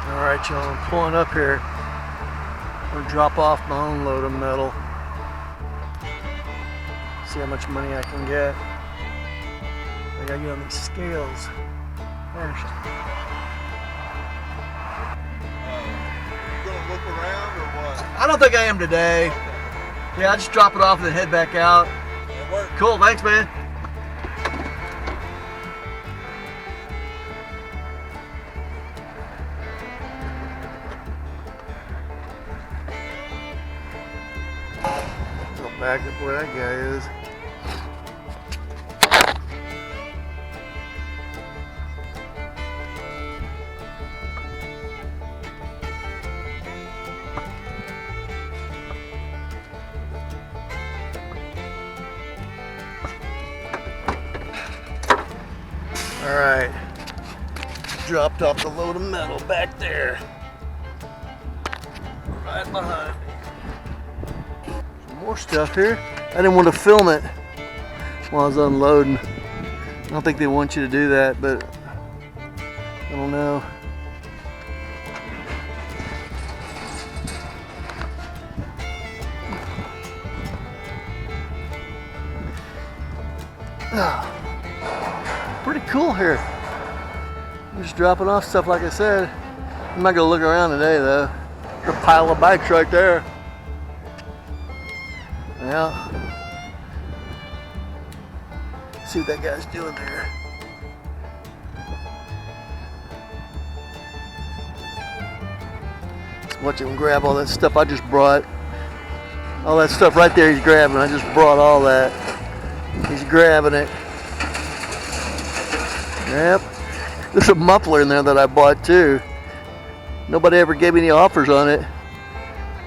Alright y'all, I'm pulling up here. I'm gonna drop off my own load of metal. See how much money I can get. I gotta get on these scales. There's... You gonna look around or what? I don't think I am today. Yeah, I'll just drop it off and then head back out. That work? Cool, thanks man. Go back up where that guy is. All right, dropped off the load of metal back there. Right behind me. Some more stuff here. I didn't want to film it while I was unloading. I don't think they want you to do that, but I don't know. Pretty cool here. I'm just dropping off stuff like I said. I'm not gonna look around today though. There's a pile of bikes right there. Yeah. See what that guy's doing there. Let's watch him grab all that stuff I just brought. All that stuff right there he's grabbing. I just brought all that. He's grabbing it. Yep. There's a muffler in there that I bought too. Nobody ever gave me any offers on it.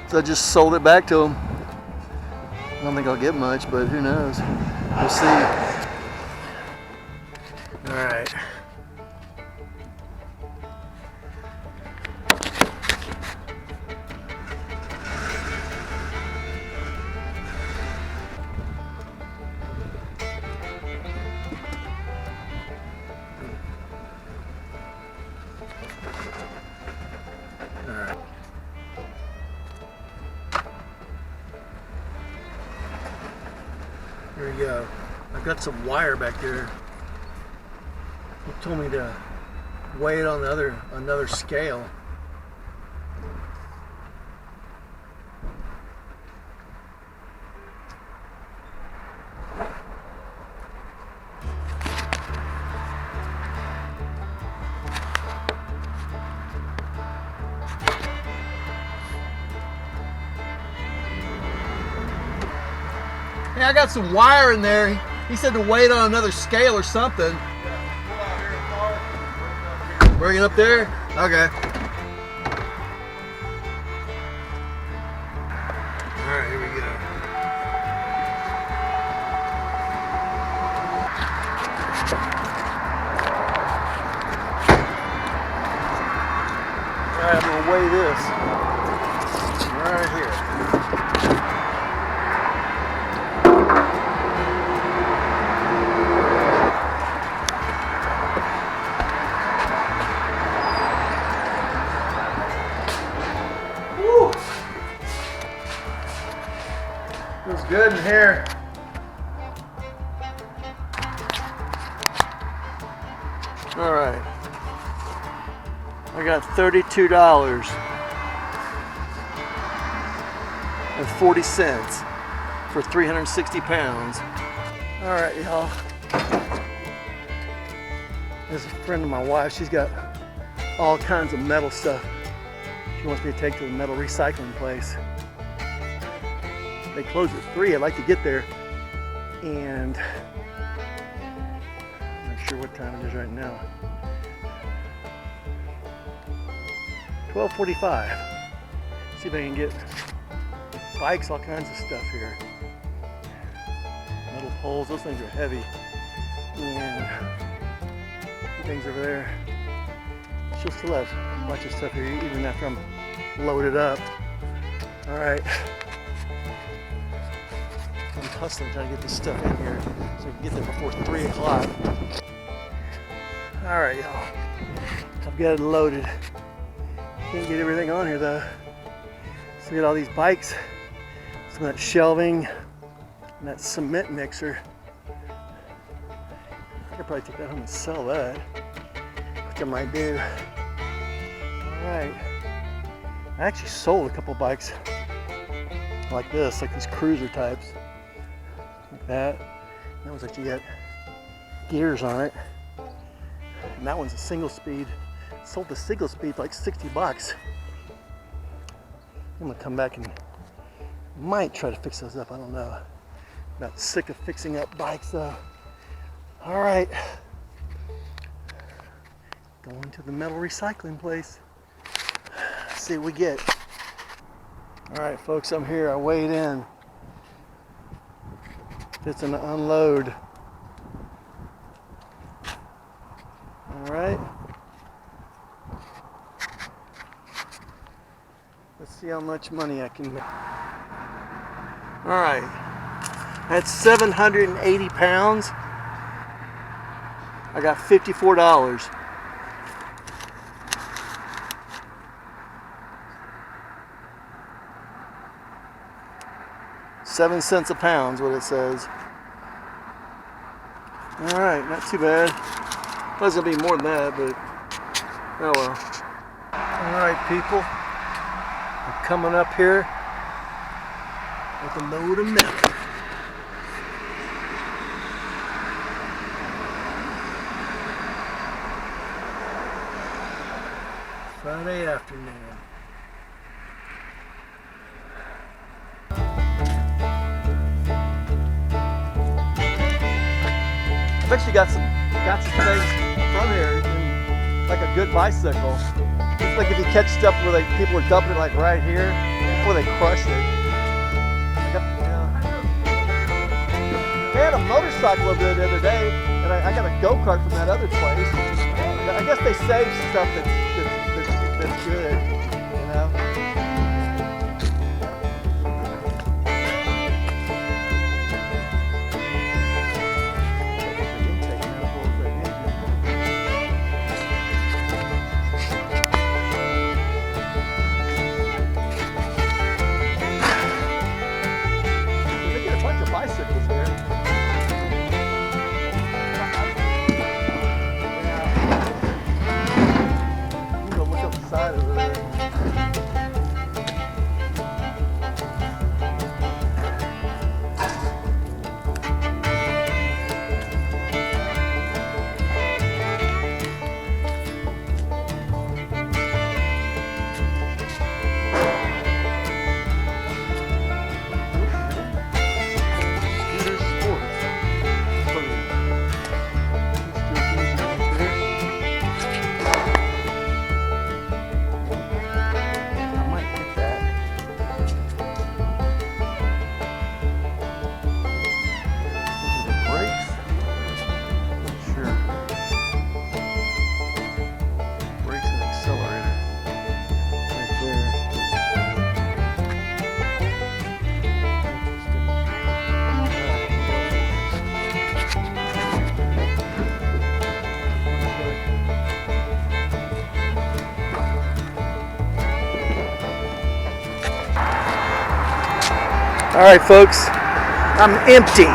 So I just sold it back to him. I don't think I'll get much, but who knows? We'll see. All right. Here we go. I've got some wire back there. He told me to weigh it on another scale. Hey, I got some wire in there. He said to weigh it on another scale or something. Bring it up there? Okay. Alright, here we go. Alright, I'm gonna weigh this. Right here. Feels good in here. All right. I got $32.40 for 360 pounds. All right, y'all. There's a friend of my wife. She's got all kinds of metal stuff. She wants me to take to the metal recycling place. They close at 3. I'd like to get there, and I'm not sure what time it is right now. 12:45. See if I can get bikes, all kinds of stuff here. Metal poles, those things are heavy. And things over there. She'll still have a bunch of stuff here even after I'm loaded up. All right. I'm hustling trying to get this stuff in here so I can get there before 3 o'clock. All right, y'all. I've got it loaded. Can't get everything on here though. So we got all these bikes, some of that shelving, and that cement mixer. I could probably take that home and sell that, which I might do. Alright. I actually sold a couple bikes like this, like these cruiser types. Like that. That one's actually got gears on it. And that one's a single speed. Sold the single speed for like 60 bucks. I'm gonna come back and might try to fix those up, I don't know. About sick of fixing up bikes though. All right, going to the metal recycling place. See what we get. All right, folks, I'm here. I weighed in. It's an unload. All right. Let's see how much money I can make. All right, that's 780 pounds. I got $54. $0.07 a pound is what it says. All right, not too bad. Thought it was gonna be more than that, but oh well. All right, people. I'm coming up here with a load of metal. Friday afternoon. I've actually got some things from here, in, like a good bicycle. It's like if you catch stuff where people are dumping it like right here before they crush it. They had a motorcycle over there the other day, and I got a go-kart from that other place. I guess they save stuff that's good, you know. They get a bunch of bicycles here. Side over there. Scooter Sports. All right, folks, I'm empty.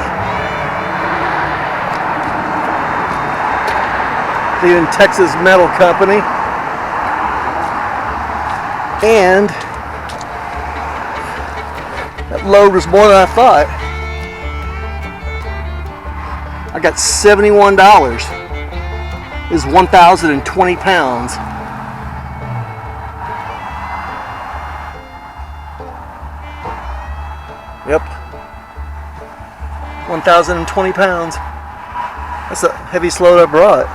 Leaving Texas Metal Company. And that load was more than I thought. I got $71. It was 1,020 pounds. Yep. 1,020 pounds. That's the heaviest load I brought.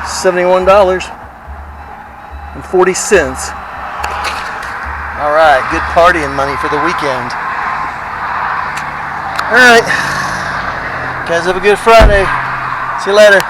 $71.40. Alright, good partying money for the weekend. Alright. Guys, have a good Friday. See you later.